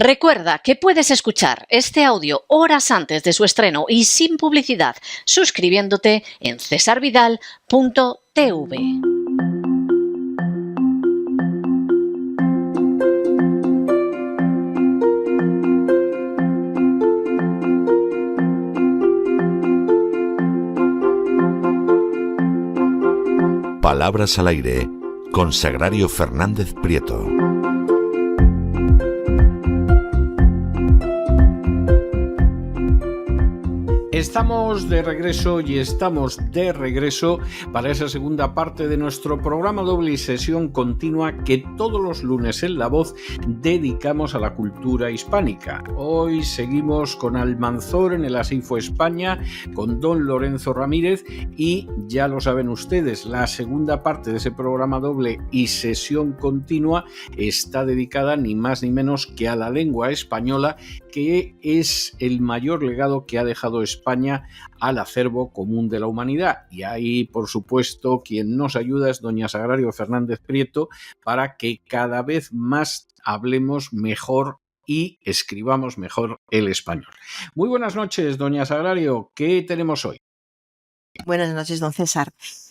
Recuerda que puedes escuchar este audio horas antes de su estreno y sin publicidad suscribiéndote en cesarvidal.tv. Palabras al aire con Sagrario Fernández Prieto. Estamos de regreso para esa segunda parte de nuestro programa doble y sesión continua que todos los lunes en La Voz dedicamos a la cultura hispánica. Hoy seguimos con Almanzor en el Asinfo España, con don Lorenzo Ramírez y ya lo saben ustedes, la segunda parte de ese programa doble y sesión continua está dedicada ni más ni menos que a la lengua española, que es el mayor legado que ha dejado España al acervo común de la humanidad. Y ahí, por supuesto, quien nos ayuda es doña Sagrario Fernández Prieto para que cada vez más hablemos mejor y escribamos mejor el español. Muy buenas noches, doña Sagrario. ¿Qué tenemos hoy? Buenas noches, don César.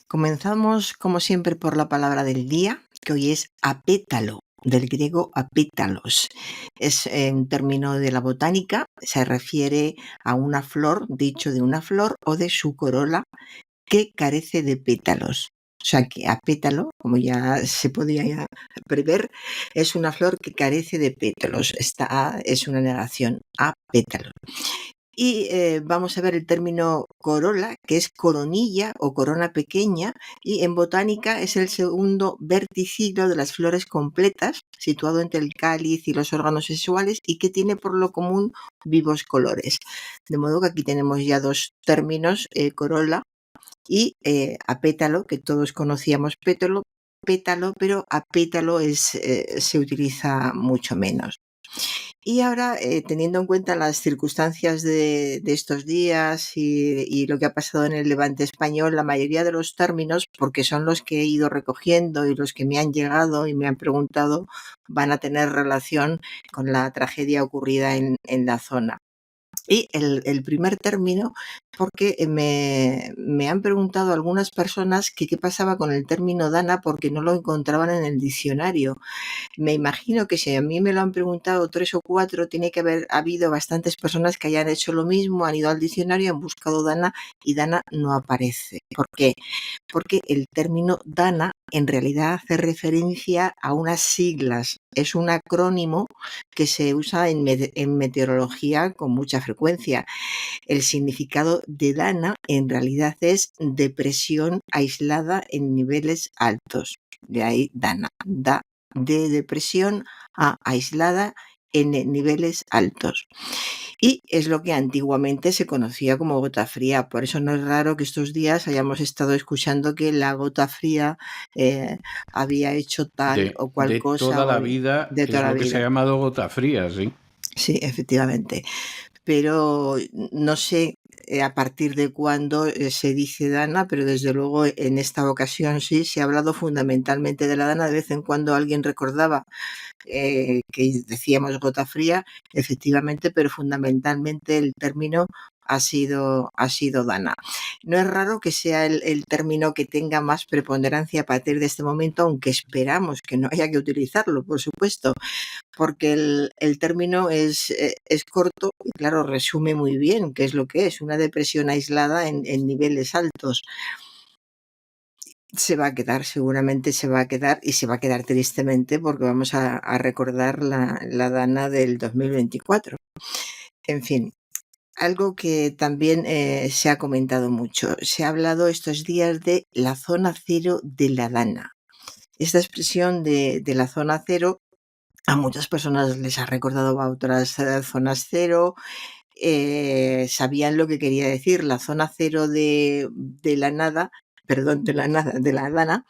Comenzamos, como siempre, por la palabra del día, que hoy es apétalo, del griego apétalos. Es un término de la botánica, se refiere a una flor, dicho de una flor o de su corola, que carece de pétalos. O sea que apétalo, como ya se podía prever, es una flor que carece de pétalos. Esta A es una negación, apétalo. Y vamos a ver el término corola, que es coronilla o corona pequeña, y en botánica es el segundo verticilo de las flores completas, situado entre el cáliz y los órganos sexuales, y que tiene por lo común vivos colores. De modo que aquí tenemos ya dos términos, corola y apétalo, que todos conocíamos pétalo, pero apétalo se utiliza mucho menos. Y ahora, teniendo en cuenta las circunstancias de estos días y lo que ha pasado en el Levante español, la mayoría de los términos, porque son los que he ido recogiendo y los que me han llegado y me han preguntado, van a tener relación con la tragedia ocurrida en la zona. Y el primer término, porque me han preguntado algunas personas que qué pasaba con el término dana porque no lo encontraban en el diccionario. Me imagino que si a mí me lo han preguntado 3 o 4, tiene que haber habido bastantes personas que hayan hecho lo mismo, han ido al diccionario, han buscado dana y dana no aparece. ¿Por qué? Porque el término dana en realidad hace referencia a unas siglas. Es un acrónimo que se usa en meteorología con mucha frecuencia. El significado de dana en realidad es depresión aislada en niveles altos. De ahí dana, de depresión a aislada en niveles altos. Y es lo que antiguamente se conocía como gota fría. Por eso no es raro que estos días hayamos estado escuchando que la gota fría había hecho tal o cual cosa. De toda la vida de toda es la lo que vida. se ha llamado gota fría, ¿sí? Sí, efectivamente. Pero no sé a partir de cuándo se dice dana, pero desde luego en esta ocasión sí, se ha hablado fundamentalmente de la dana. De vez en cuando alguien recordaba que decíamos gota fría, efectivamente, pero fundamentalmente el término ha sido dana. No es raro que sea el término que tenga más preponderancia a partir de este momento, aunque esperamos que no haya que utilizarlo, por supuesto, porque el término es corto y, claro, resume muy bien qué es lo que es, una depresión aislada en niveles altos. Se va a quedar, seguramente se va a quedar, y se va a quedar tristemente porque vamos a recordar la dana del 2024. En fin, algo que también se ha comentado mucho. Se ha hablado estos días de la zona cero de la dana. Esta expresión de la zona cero a muchas personas les ha recordado a otras zonas cero. Sabían lo que quería decir la zona cero de la nada, perdón, de la dana.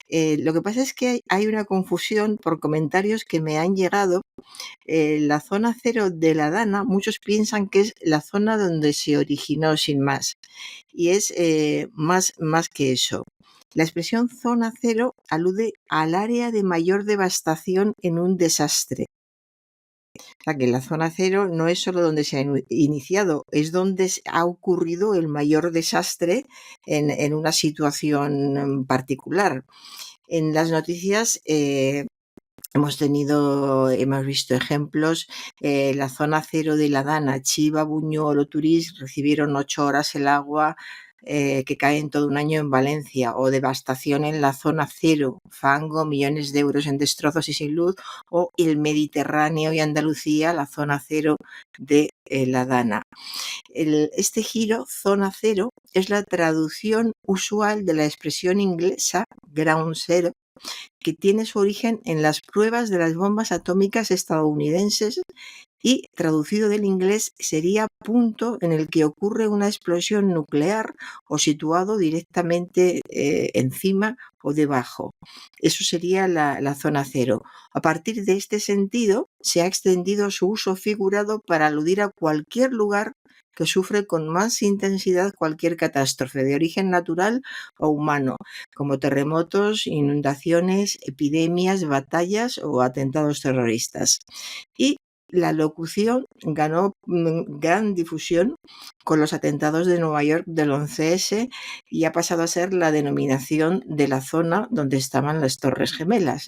Lo que pasa es que hay una confusión por comentarios que me han llegado. La zona cero de la dana, muchos piensan que es la zona donde se originó sin más. Y es más que eso. La expresión zona cero alude al área de mayor devastación en un desastre. sea, que la zona cero no es solo donde se ha iniciado, es donde ha ocurrido el mayor desastre en una situación particular. En las noticias hemos visto ejemplos, la zona cero de La Dana, Chiva, Buñol o Turís recibieron 8 horas el agua que cae en todo un año en Valencia, o devastación en la zona cero, fango, millones de euros en destrozos y sin luz, o el Mediterráneo y Andalucía, la zona cero de La Dana. Este giro, zona cero, es la traducción usual de la expresión inglesa ground zero, que tiene su origen en las pruebas de las bombas atómicas estadounidenses y, traducido del inglés, sería punto en el que ocurre una explosión nuclear o situado directamente encima o debajo. Eso sería la zona cero. A partir de este sentido, se ha extendido su uso figurado para aludir a cualquier lugar que sufre con más intensidad cualquier catástrofe de origen natural o humano, como terremotos, inundaciones, epidemias, batallas o atentados terroristas. Y la locución ganó gran difusión con los atentados de Nueva York del 11S y ha pasado a ser la denominación de la zona donde estaban las Torres Gemelas.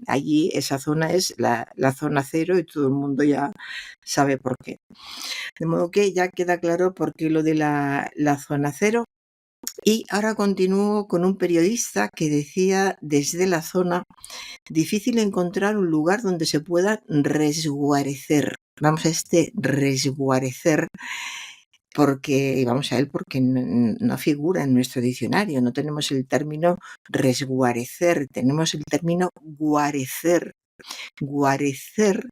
Allí esa zona es la zona cero y todo el mundo ya sabe por qué. De modo que ya queda claro por qué lo de la zona cero. Y ahora continúo con un periodista que decía desde la zona: difícil encontrar un lugar donde se pueda resguarecer. Vamos a resguarecer porque no figura en nuestro diccionario. No tenemos el término resguarecer, tenemos el término guarecer. Guarecer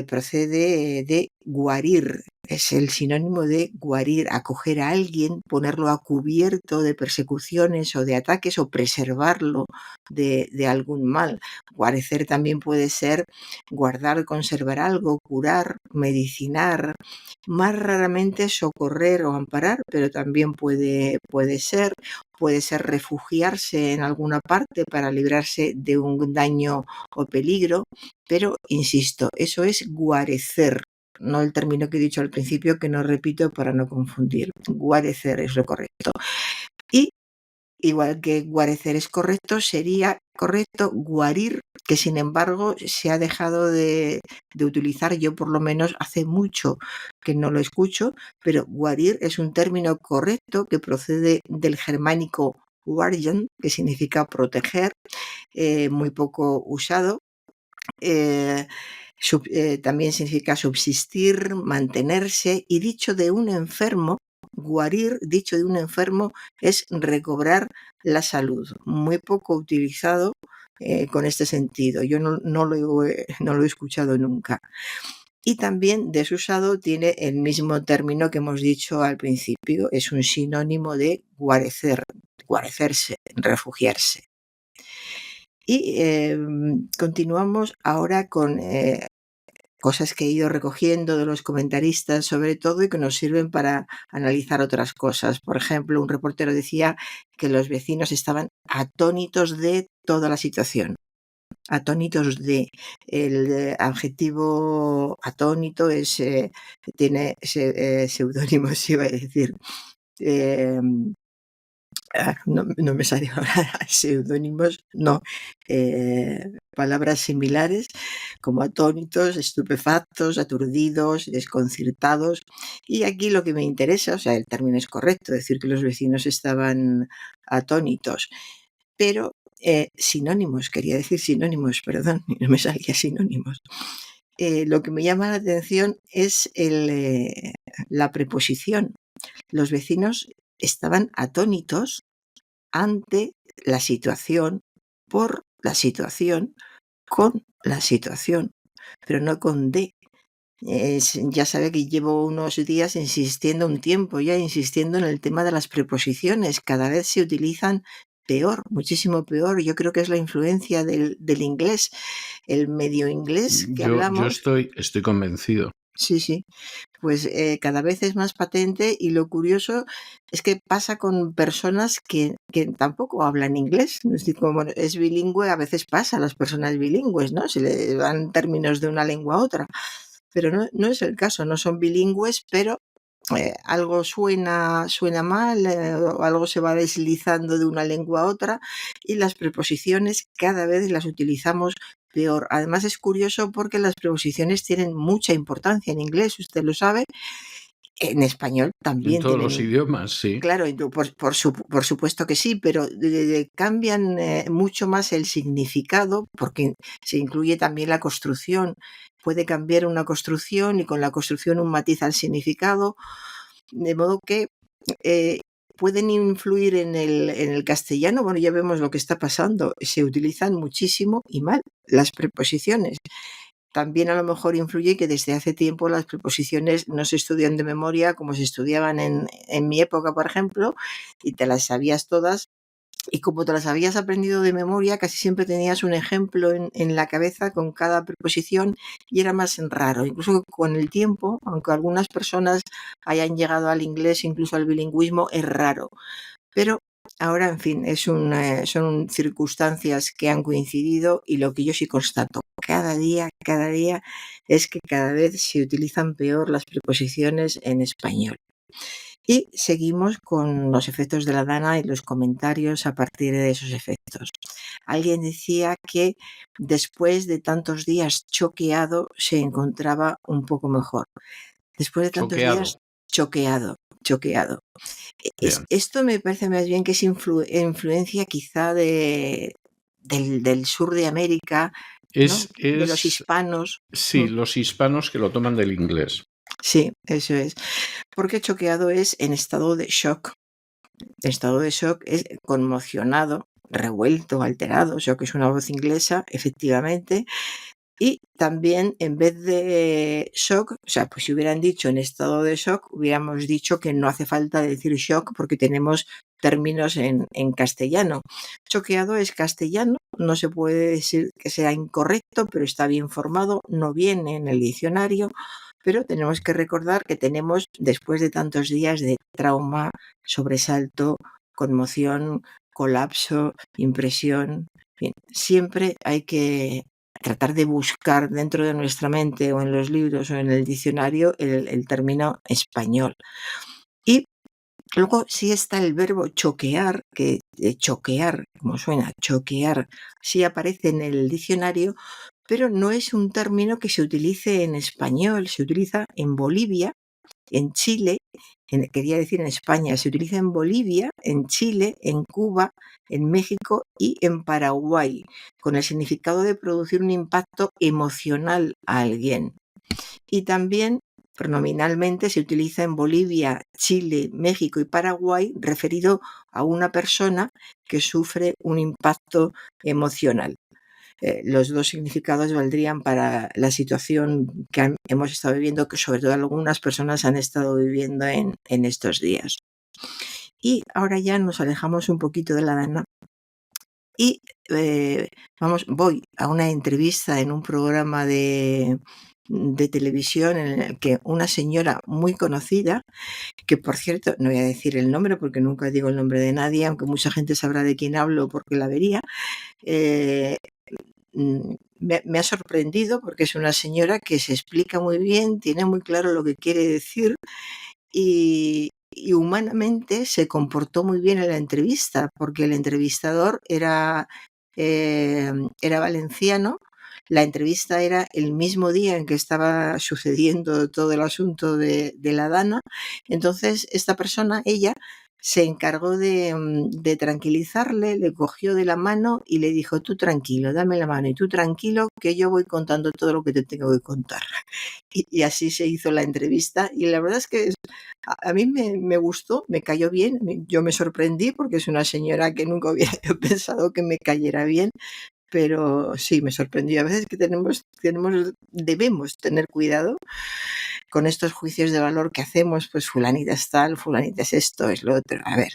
procede de guarir, es el sinónimo de guarir, acoger a alguien, ponerlo a cubierto de persecuciones o de ataques o preservarlo de algún mal. Guarecer también puede ser guardar, conservar algo, curar, medicinar, más raramente socorrer o amparar, pero también puede ser refugiarse en alguna parte para librarse de un daño o peligro, pero insisto, eso es guarecer, no el término que he dicho al principio, que no repito para no confundir. Guarecer es lo correcto. Y igual que guarecer es correcto, sería correcto guarir, que sin embargo se ha dejado de utilizar. Yo por lo menos hace mucho que no lo escucho, pero guarir es un término correcto que procede del germánico wargen, que significa proteger, muy poco usado. También significa subsistir, mantenerse, y dicho de un enfermo, guarir, dicho de un enfermo, es recobrar la salud. Muy poco utilizado con este sentido. Yo no lo he escuchado nunca. Y también desusado tiene el mismo término que hemos dicho al principio. Es un sinónimo de guarecer, guarecerse, refugiarse. Y continuamos ahora con cosas que he ido recogiendo de los comentaristas sobre todo y que nos sirven para analizar otras cosas. Por ejemplo, un reportero decía que los vecinos estaban atónitos de toda la situación. Atónitos de. El adjetivo atónito tiene seudónimos, iba a decir. No me salió ahora seudónimos, no. Palabras similares como atónitos, estupefactos, aturdidos, desconcertados. Y aquí lo que me interesa, o sea, el término es correcto, decir que los vecinos estaban atónitos, pero sinónimos, quería decir sinónimos, perdón, no me salía sinónimos. Lo que me llama la atención es la preposición. Los vecinos estaban atónitos ante la situación, por la situación, con la situación, pero no con de. Ya sabe que llevo unos días insistiendo en el tema de las preposiciones. Cada vez se utilizan peor, muchísimo peor. Yo creo que es la influencia del inglés, el medio inglés que hablamos. Yo estoy convencido. Sí. Pues cada vez es más patente y lo curioso es que pasa con personas que tampoco hablan inglés. Es decir, como es bilingüe, a veces pasa a las personas bilingües, ¿no? Se le van términos de una lengua a otra. Pero no es el caso, no son bilingües, pero algo suena mal, o algo se va deslizando de una lengua a otra y las preposiciones cada vez las utilizamos peor. Además es curioso porque las preposiciones tienen mucha importancia en inglés, usted lo sabe, en español En también todos los tienen. idiomas, sí. Claro, por supuesto que sí, pero cambian mucho más el significado porque se incluye también la construcción. Puede cambiar una construcción y con la construcción un matiz al significado, de modo que eh, pueden influir en el castellano. Bueno, ya vemos lo que está pasando. Se utilizan muchísimo y mal las preposiciones. También a lo mejor influye que desde hace tiempo las preposiciones no se estudian de memoria como se estudiaban en mi época, por ejemplo, y te las sabías todas. Y como te las habías aprendido de memoria, casi siempre tenías un ejemplo en la cabeza con cada preposición y era más raro. Incluso con el tiempo, aunque algunas personas hayan llegado al inglés, incluso al bilingüismo, es raro. Pero ahora, en fin, son circunstancias que han coincidido y lo que yo sí constato cada día es que cada vez se utilizan peor las preposiciones en español. Y seguimos con los efectos de la Dana y los comentarios a partir de esos efectos. Alguien decía que después de tantos días choqueado se encontraba un poco mejor. Después de tantos días choqueado. Bien. Esto me parece más bien que es influencia quizá del sur de América, ¿no? De los hispanos. Sí, los hispanos que lo toman del inglés. Sí, eso es. Porque choqueado es en estado de shock. Estado de shock es conmocionado, revuelto, alterado. Shock es una voz inglesa, efectivamente. Y también en vez de shock, o sea, pues si hubieran dicho en estado de shock, hubiéramos dicho que no hace falta decir shock porque tenemos términos en castellano. Choqueado es castellano, no se puede decir que sea incorrecto, pero está bien formado, no viene en el diccionario, pero tenemos que recordar que tenemos, después de tantos días de trauma, sobresalto, conmoción, colapso, impresión, bien, siempre hay que tratar de buscar dentro de nuestra mente o en los libros o en el diccionario el término español. Y luego sí está el verbo choquear, que choquear, como suena, choquear, sí aparece en el diccionario, pero no es un término que se utilice en español, se utiliza en Bolivia, en Chile, quería decir en España, se utiliza en Bolivia, en Chile, en Cuba, en México y en Paraguay, con el significado de producir un impacto emocional a alguien. Y también pronominalmente se utiliza en Bolivia, Chile, México y Paraguay referido a una persona que sufre un impacto emocional. Los dos significados valdrían para la situación que hemos estado viviendo, que sobre todo algunas personas han estado viviendo en estos días. Y ahora ya nos alejamos un poquito de la Dana y voy a una entrevista en un programa de televisión en el que una señora muy conocida, que por cierto, no voy a decir el nombre porque nunca digo el nombre de nadie, aunque mucha gente sabrá de quién hablo porque la vería, me ha sorprendido porque es una señora que se explica muy bien, tiene muy claro lo que quiere decir y humanamente se comportó muy bien en la entrevista porque el entrevistador era valenciano. La entrevista era el mismo día en que estaba sucediendo todo el asunto de la Dana. Entonces, esta persona, ella, se encargó de tranquilizarle, le cogió de la mano y le dijo: tú tranquilo, dame la mano y tú tranquilo, que yo voy contando todo lo que te tengo que contar. Y así se hizo la entrevista y la verdad es que a mí me gustó, me cayó bien, yo me sorprendí porque es una señora que nunca hubiera pensado que me cayera bien, pero sí, me sorprendió. A veces que debemos tener cuidado con estos juicios de valor que hacemos, pues fulanita es tal, fulanita es esto, es lo otro. A ver,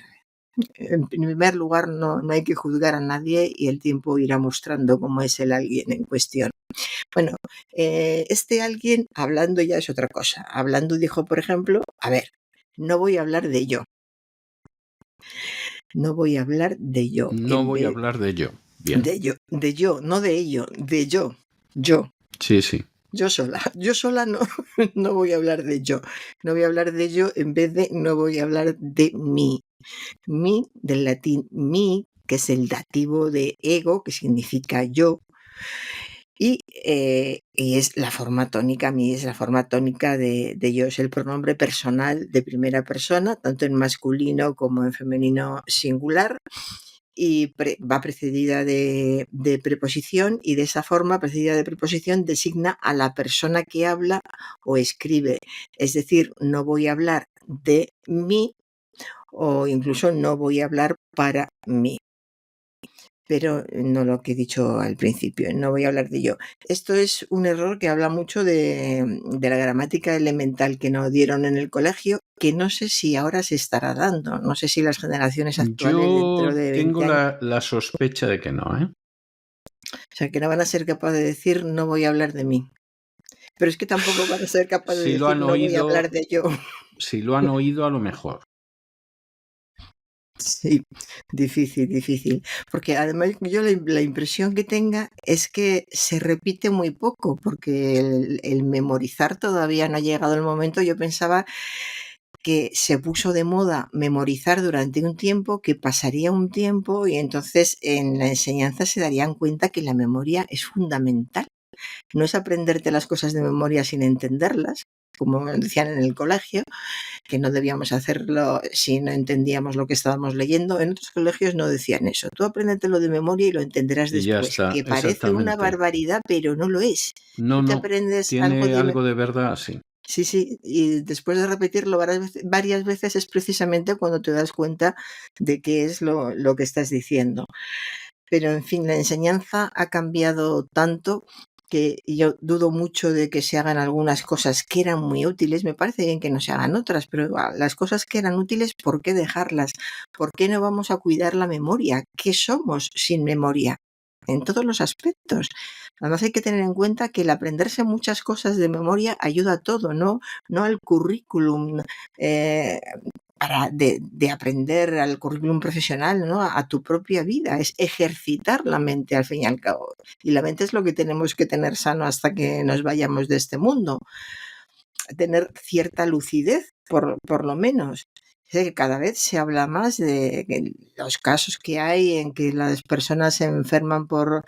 En primer lugar, no hay que juzgar a nadie y el tiempo irá mostrando cómo es el alguien en cuestión. Bueno, este alguien hablando ya es otra cosa. Hablando dijo, por ejemplo, a ver, no voy a hablar de yo. No voy a hablar de yo. No voy a hablar de yo. Bien. De yo, no de ello, de yo. Yo. Sí, sí. Yo sola no, no voy a hablar de yo. No voy a hablar de yo en vez de no voy a hablar de mí. Mí, del latín mi, que es el dativo de ego, que significa yo. Y es la forma tónica, mi es la forma tónica de yo, es el pronombre personal de primera persona, tanto en masculino como en femenino singular, y va precedida de preposición, y de esa forma, precedida de preposición, designa a la persona que habla o escribe. Es decir, no voy a hablar de mí o incluso no voy a hablar para mí. Pero no lo que he dicho al principio, no voy a hablar de yo. Esto es un error que habla mucho de la gramática elemental que nos dieron en el colegio, que no sé si ahora se estará dando. No sé si las generaciones actuales dentro de 20 tengo años... la sospecha de que no, ¿eh? O sea, que no van a ser capaces de decir no voy a hablar de mí. Pero es que tampoco van a ser capaces de decir no voy a hablar de yo. Si lo han oído, a lo mejor. Sí, difícil. Porque además yo la impresión que tenga es que se repite muy poco, porque el memorizar todavía no ha llegado el momento. Yo pensaba que se puso de moda memorizar durante un tiempo, que pasaría un tiempo y entonces en la enseñanza se darían cuenta que la memoria es fundamental. No es aprenderte las cosas de memoria sin entenderlas, como decían en el colegio, que no debíamos hacerlo si no entendíamos lo que estábamos leyendo. En otros colegios no decían eso. Tú apréndetelo de memoria y lo entenderás Y ya después. está, Que parece una exactamente. barbaridad, pero no lo es. No, Tú te no. aprendes Tiene algo de verdad, sí. Sí, y después de repetirlo varias veces es precisamente cuando te das cuenta de qué es lo que estás diciendo. Pero, en fin, la enseñanza ha cambiado tanto que yo dudo mucho de que se hagan algunas cosas que eran muy útiles. Me parece bien que no se hagan otras, pero las cosas que eran útiles, ¿por qué dejarlas? ¿Por qué no vamos a cuidar la memoria? ¿Qué somos sin memoria? En todos los aspectos. Además hay que tener en cuenta que el aprenderse muchas cosas de memoria ayuda a todo, no al currículum de aprender al currículum profesional, ¿no? A tu propia vida, es ejercitar la mente al fin y al cabo. Y la mente es lo que tenemos que tener sano hasta que nos vayamos de este mundo. Tener cierta lucidez, por lo menos. Sé que cada vez se habla más de los casos que hay en que las personas se enferman por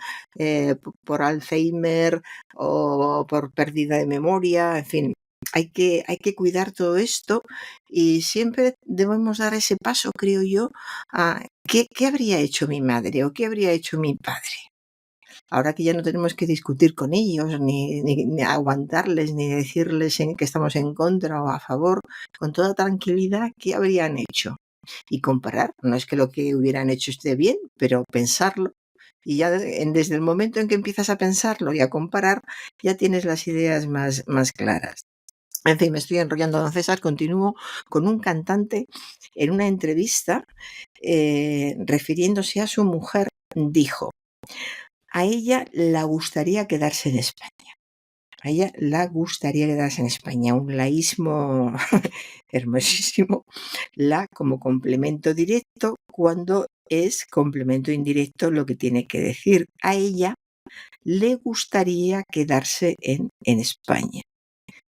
Alzheimer o por pérdida de memoria, en fin. Hay que cuidar todo esto y siempre debemos dar ese paso, creo yo, a ¿qué habría hecho mi madre o qué habría hecho mi padre? Ahora que ya no tenemos que discutir con ellos, ni aguantarles, ni decirles que estamos en contra o a favor, con toda tranquilidad, ¿qué habrían hecho? Y comparar, no es que lo que hubieran hecho esté bien, pero pensarlo. Y ya desde el momento en que empiezas a pensarlo y a comparar, ya tienes las ideas más claras. En fin, me estoy enrollando, don César. Continúo con un cantante en una entrevista, refiriéndose a su mujer, dijo: a ella la gustaría quedarse en España. A ella la gustaría quedarse en España. Un laísmo hermosísimo. La como complemento directo cuando es complemento indirecto lo que tiene que decir. A ella le gustaría quedarse en España.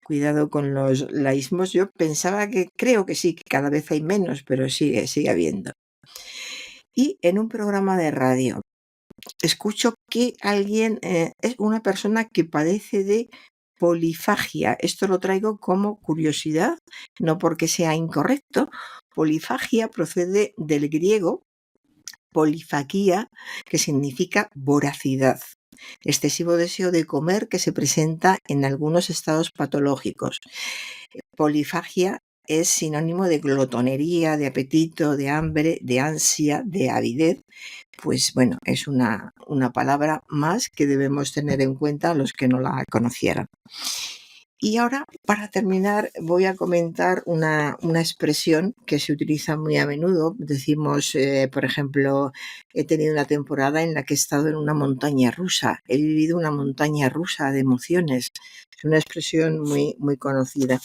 Cuidado con los laísmos. Yo pensaba creo que sí, que cada vez hay menos, pero sigue habiendo. Y en un programa de radio escucho que alguien es una persona que padece de polifagia. Esto lo traigo como curiosidad, no porque sea incorrecto. Polifagia procede del griego polifaquía, que significa voracidad. Excesivo deseo de comer que se presenta en algunos estados patológicos. Polifagia es sinónimo de glotonería, de apetito, de hambre, de ansia, de avidez. Pues bueno, es una palabra más que debemos tener en cuenta los que no la conocieran. Y ahora, para terminar, voy a comentar una expresión que se utiliza muy a menudo. Decimos, por ejemplo, he tenido una temporada en la que he estado en una montaña rusa. He vivido una montaña rusa de emociones. Es una expresión muy, muy conocida.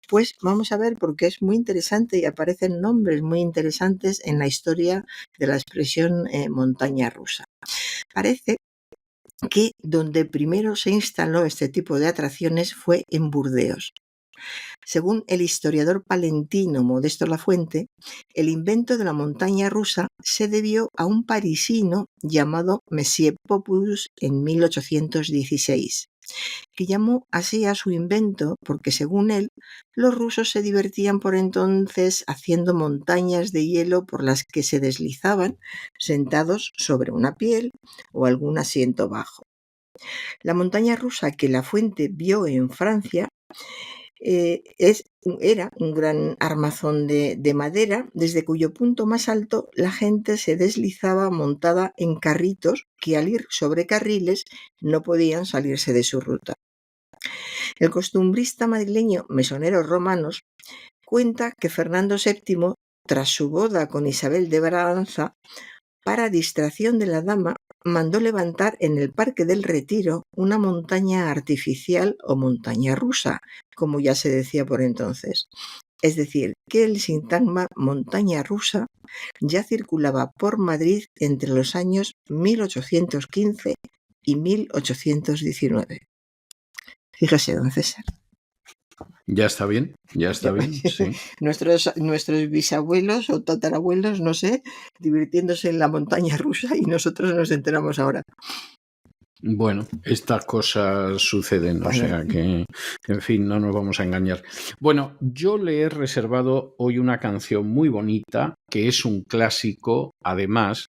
Pues vamos a ver porque es muy interesante y aparecen nombres muy interesantes en la historia de la expresión montaña rusa. Parece que donde primero se instaló este tipo de atracciones fue en Burdeos. Según el historiador palentino Modesto Lafuente, el invento de la montaña rusa se debió a un parisino llamado Monsieur Populus en 1816, que llamó así a su invento porque, según él, los rusos se divertían por entonces haciendo montañas de hielo por las que se deslizaban sentados sobre una piel o algún asiento bajo. La montaña rusa que Lafuente vio en Francia era un gran armazón de madera, desde cuyo punto más alto la gente se deslizaba montada en carritos que, al ir sobre carriles, no podían salirse de su ruta. El costumbrista madrileño Mesoneros Romanos cuenta que Fernando VII, tras su boda con Isabel de Braganza, para distracción de la dama, mandó levantar en el Parque del Retiro una montaña artificial o montaña rusa, como ya se decía por entonces. Es decir, que el sintagma montaña rusa ya circulaba por Madrid entre los años 1815 y 1819. Fíjese, don César. Ya está bien, sí. Nuestros bisabuelos o tatarabuelos, no sé, divirtiéndose en la montaña rusa y nosotros nos enteramos ahora. Bueno, estas cosas suceden, o sea que, en fin, no nos vamos a engañar. Bueno, yo le he reservado hoy una canción muy bonita, que es un clásico, además,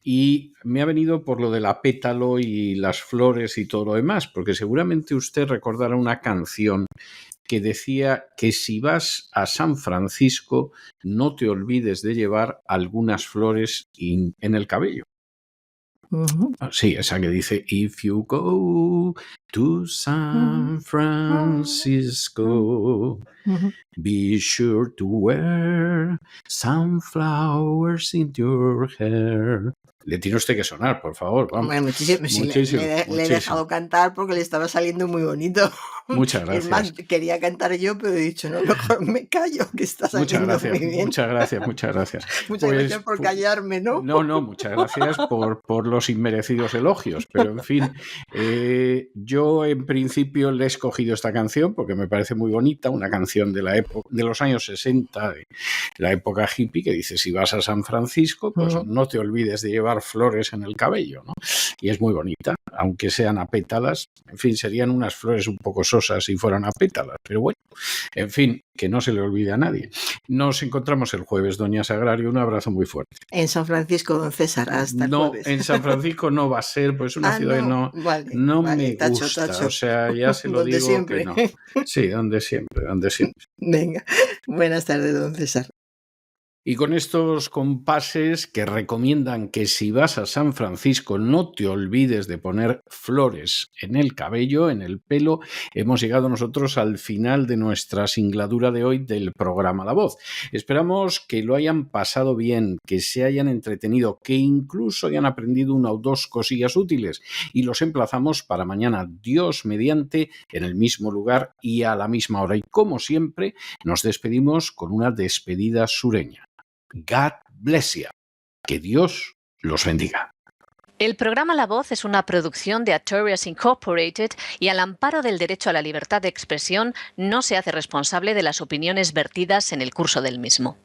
y me ha venido por lo del apétalo y las flores y todo lo demás, porque seguramente usted recordará una canción que decía que si vas a San Francisco, no te olvides de llevar algunas flores en el cabello. Sí, esa que dice, if you go to San Francisco, be sure to wear some flowers in your hair. Le tiene usted que sonar, por favor. Vamos. Bueno, muchísimo. Le he dejado cantar porque le estaba saliendo muy bonito. Muchas gracias. Es más, quería cantar yo, pero he dicho, no, mejor me callo, que está saliendo muy bien. Muchas gracias. Muchas gracias por callarme, ¿no? No, muchas gracias por los inmerecidos elogios. Pero, en fin, yo en principio le he escogido esta canción porque me parece muy bonita, una canción de la época, de los años 60, de la época hippie, que dice, si vas a San Francisco, pues no te olvides de llevar flores en el cabello, ¿no? Y es muy bonita, aunque sean a pétalas. En fin, serían unas flores un poco sosas si fueran a pétalas, pero bueno, en fin, que no se le olvide a nadie. Nos encontramos el jueves, doña Sagrario, un abrazo muy fuerte. En San Francisco, don César, hasta el jueves. No, en San Francisco no va a ser, pues una ciudad que no me gusta, tacho. O sea, ya se lo digo siempre. Que no. Sí, donde siempre. Venga, buenas tardes, don César. Y con estos compases que recomiendan que si vas a San Francisco no te olvides de poner flores en el cabello, en el pelo, hemos llegado nosotros al final de nuestra singladura de hoy del programa La Voz. Esperamos que lo hayan pasado bien, que se hayan entretenido, que incluso hayan aprendido una o dos cosillas útiles, y los emplazamos para mañana, Dios mediante, en el mismo lugar y a la misma hora. Y como siempre, nos despedimos con una despedida sureña. God bless you. Que Dios los bendiga. El programa La Voz es una producción de Artorias Incorporated y al amparo del derecho a la libertad de expresión no se hace responsable de las opiniones vertidas en el curso del mismo.